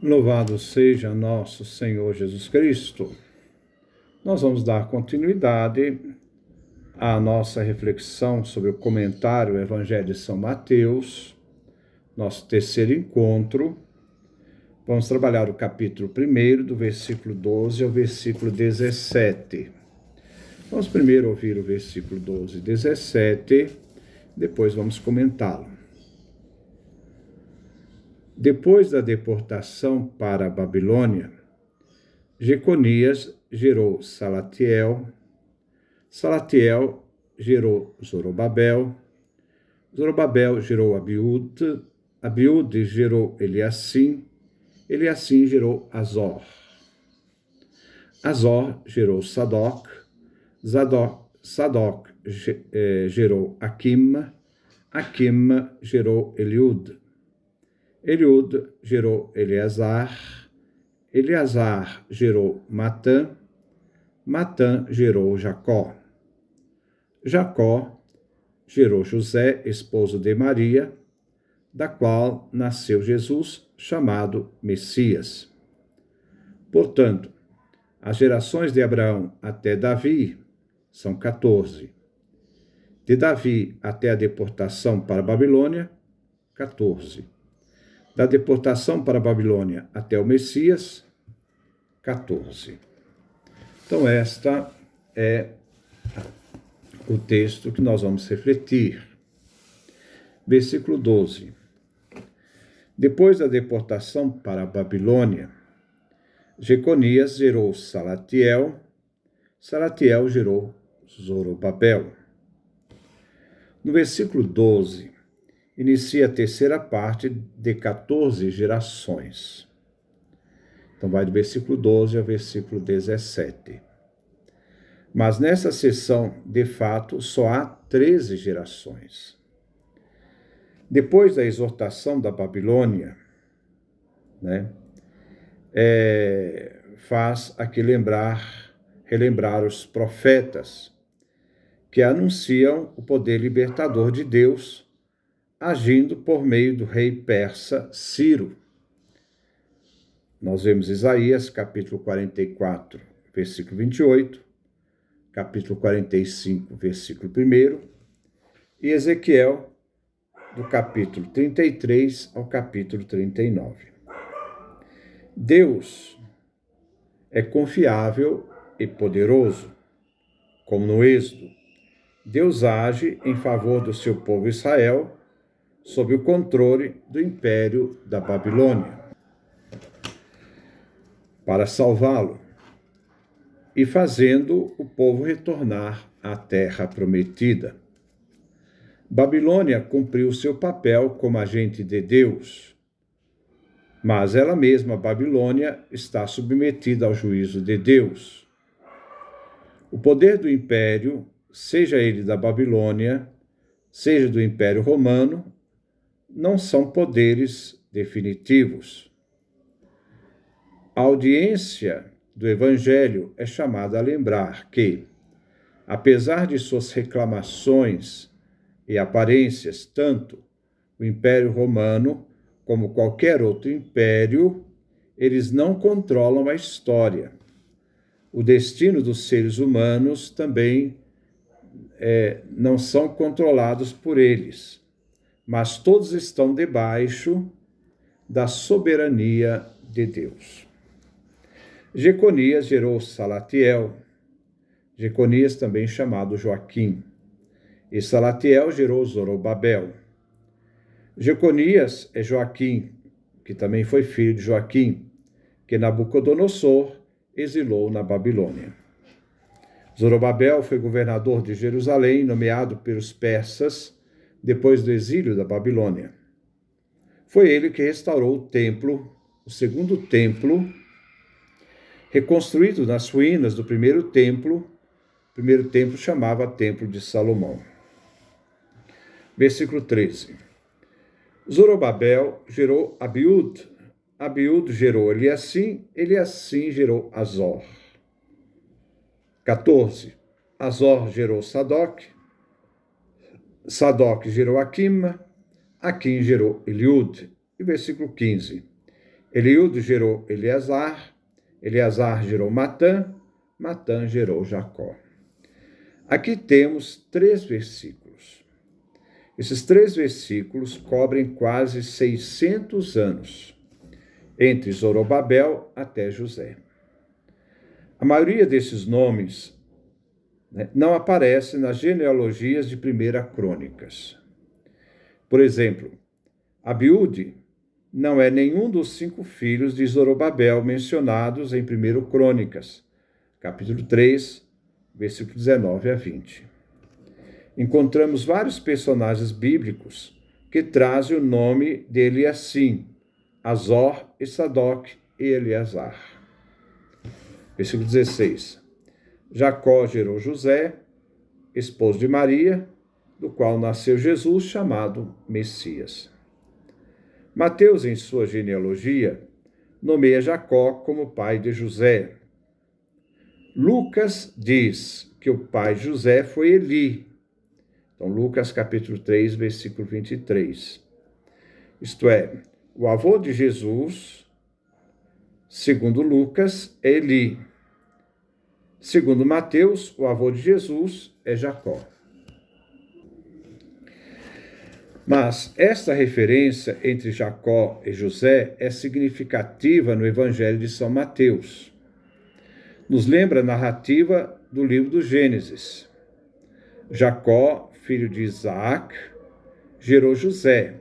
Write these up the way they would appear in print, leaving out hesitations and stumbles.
Louvado seja nosso Senhor Jesus Cristo. Nós vamos dar continuidade à nossa reflexão sobre o comentário do Evangelho de São Mateus, nosso terceiro encontro. Vamos trabalhar o capítulo 1, do versículo 12 ao versículo 17. Vamos primeiro ouvir o versículo 12 e 17, depois vamos comentá-lo. Depois da deportação para a Babilônia, Jeconias gerou Salatiel, Salatiel gerou Zorobabel, Zorobabel gerou Abiúde, Abiúde gerou Eliassim, Eliassim gerou Azor, Azor gerou Sadoc, Sadoc gerou Aquim, Aquim gerou Eliúde, Eliúde gerou Eleazar, Eleazar gerou Matã, Matã gerou Jacó, Jacó gerou José, esposo de Maria, da qual nasceu Jesus, chamado Messias. Portanto, as gerações de Abraão até Davi são 14. De Davi até a deportação para a Babilônia, 14. Da deportação para a Babilônia até o Messias, 14. Então, esta é o texto que nós vamos refletir. Versículo 12. Depois da deportação para a Babilônia, Jeconias gerou Salatiel, Salatiel gerou Zorobabel. No versículo 12, inicia a terceira parte de 14 gerações. Então vai do versículo 12 ao versículo 17. Mas nessa seção, de fato, só há 13 gerações. Depois da exortação da Babilônia, faz aqui relembrar os profetas que anunciam o poder libertador de Deus, agindo por meio do rei persa Ciro. Nós vemos Isaías, capítulo 44, versículo 28, capítulo 45, versículo 1, e Ezequiel, do capítulo 33 ao capítulo 39. Deus é confiável e poderoso, como no Êxodo. Deus age em favor do seu povo Israel, sob o controle do império da Babilônia, para salvá-lo e fazendo o povo retornar à terra prometida. Babilônia cumpriu seu papel como agente de Deus, mas ela mesma, Babilônia, está submetida ao juízo de Deus. O poder do império, seja ele da Babilônia, seja do Império Romano, não são poderes definitivos. A audiência do Evangelho é chamada a lembrar que, apesar de suas reclamações e aparências, tanto o Império Romano como qualquer outro império, eles não controlam a história. O destino dos seres humanos também não são controlados por eles, mas todos estão debaixo da soberania de Deus. Jeconias gerou Salatiel, Jeconias também chamado Joaquim, e Salatiel gerou Zorobabel. Jeconias é Joaquim, que também foi filho de Joaquim, que Nabucodonosor exilou na Babilônia. Zorobabel foi governador de Jerusalém, nomeado pelos persas depois do exílio da Babilônia. Foi ele que restaurou o templo, o segundo templo, reconstruído nas ruínas do primeiro templo. O primeiro templo chamava Templo de Salomão. Versículo 13. Zorobabel gerou Abiúde, Abiúde gerou Eliassim, Eliassim gerou Azor. 14. Azor gerou Sadoc, Sadoc gerou Aquim, Aquim gerou Eliúde. E versículo 15. Eliúde gerou Eleazar, Eleazar gerou Matã, Matã gerou Jacó. Aqui temos 3 versículos. Esses 3 versículos cobrem quase 600 anos, entre Zorobabel até José. A maioria desses nomes não aparece nas genealogias de 1 Crônicas. Por exemplo, Abiúde não é nenhum dos 5 filhos de Zorobabel mencionados em 1 Crônicas, capítulo 3, versículo 19 a 20. Encontramos vários personagens bíblicos que trazem o nome de Eliacim, Azor e Sadoc e Eleazar. Versículo 16. Jacó gerou José, esposo de Maria, do qual nasceu Jesus, chamado Messias. Mateus, em sua genealogia, nomeia Jacó como pai de José. Lucas diz que o pai de José foi Eli. Então, Lucas capítulo 3, versículo 23. Isto é, o avô de Jesus, segundo Lucas, é Eli. Segundo Mateus, o avô de Jesus é Jacó. Mas esta referência entre Jacó e José é significativa no Evangelho de São Mateus. Nos lembra a narrativa do livro do Gênesis. Jacó, filho de Isaac, gerou José.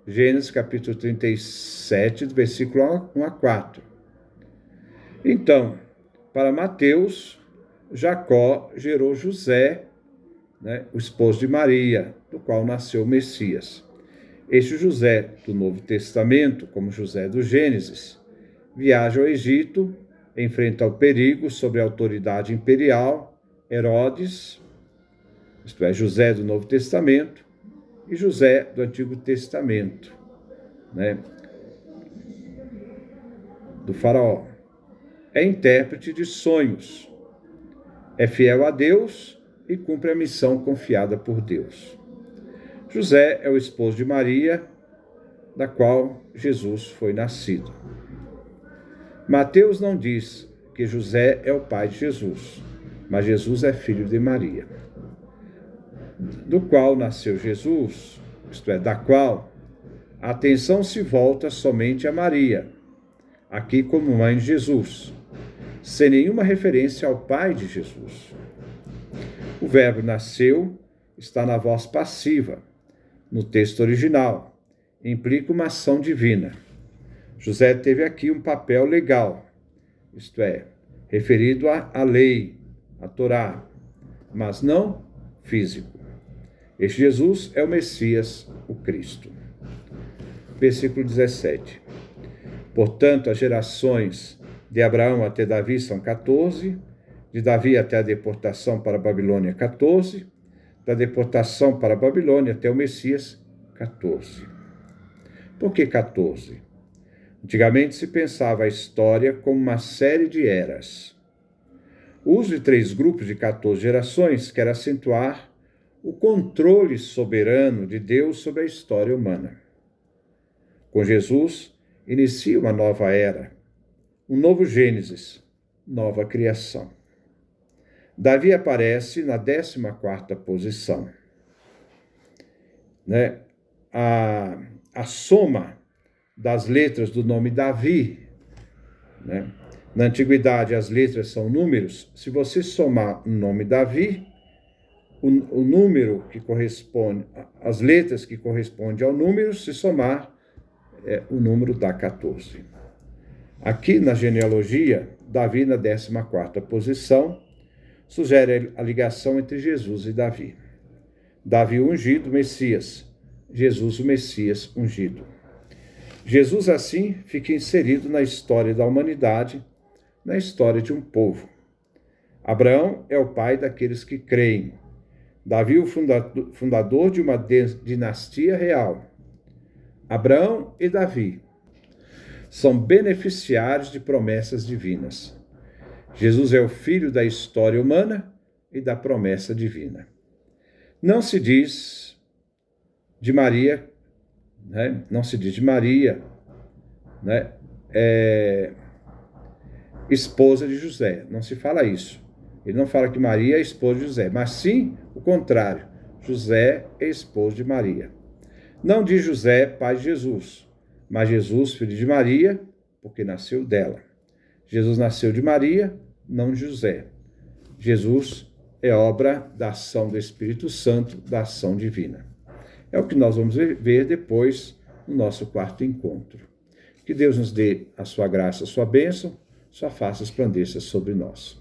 Gênesis capítulo 37, versículo 1 a 4. Então, para Mateus, Jacó gerou José, o esposo de Maria, do qual nasceu o Messias. Este José do Novo Testamento, como José do Gênesis, viaja ao Egito, enfrenta o perigo sob a autoridade imperial, Herodes, isto é, José do Novo Testamento, e José do Antigo Testamento, do faraó. É intérprete de sonhos, é fiel a Deus e cumpre a missão confiada por Deus. José é o esposo de Maria, da qual Jesus foi nascido. Mateus não diz que José é o pai de Jesus, mas Jesus é filho de Maria, do qual nasceu Jesus, isto é, da qual a atenção se volta somente a Maria, aqui como mãe de Jesus, sem nenhuma referência ao pai de Jesus. O verbo nasceu está na voz passiva, no texto original, implica uma ação divina. José teve aqui um papel legal, isto é, referido à lei, à Torá, mas não físico. Este Jesus é o Messias, o Cristo. Versículo 17. Portanto, as gerações de Abraão até Davi são 14, de Davi até a deportação para a Babilônia, 14, da deportação para a Babilônia até o Messias, 14. Por que 14? Antigamente se pensava a história como uma série de eras. O uso de 3 grupos de 14 gerações quer acentuar o controle soberano de Deus sobre a história humana. Com Jesus, inicia uma nova era, um novo Gênesis, nova criação. Davi aparece na 14ª posição. A soma das letras do nome Davi, na antiguidade as letras são números, se você somar o nome Davi, o número que corresponde, as letras que correspondem ao número, se somar, o número dá 14. Aqui na genealogia, Davi na 14ª posição, sugere a ligação entre Jesus e Davi. Davi o ungido, Messias. Jesus o Messias ungido. Jesus, assim, fica inserido na história da humanidade, na história de um povo. Abraão é o pai daqueles que creem. Davi, o fundador de uma dinastia real. Abraão e Davi são beneficiários de promessas divinas. Jesus é o filho da história humana e da promessa divina. Não se diz de Maria, não se diz de Maria, esposa de José. Não se fala isso. Ele não fala que Maria é esposa de José, mas sim o contrário. José é esposo de Maria. Não diz José, pai de Jesus, mas Jesus, filho de Maria, porque nasceu dela. Jesus nasceu de Maria, não de José. Jesus é obra da ação do Espírito Santo, da ação divina. É o que nós vamos ver depois no nosso quarto encontro. Que Deus nos dê a sua graça, a sua bênção, sua face resplandeça sobre nós.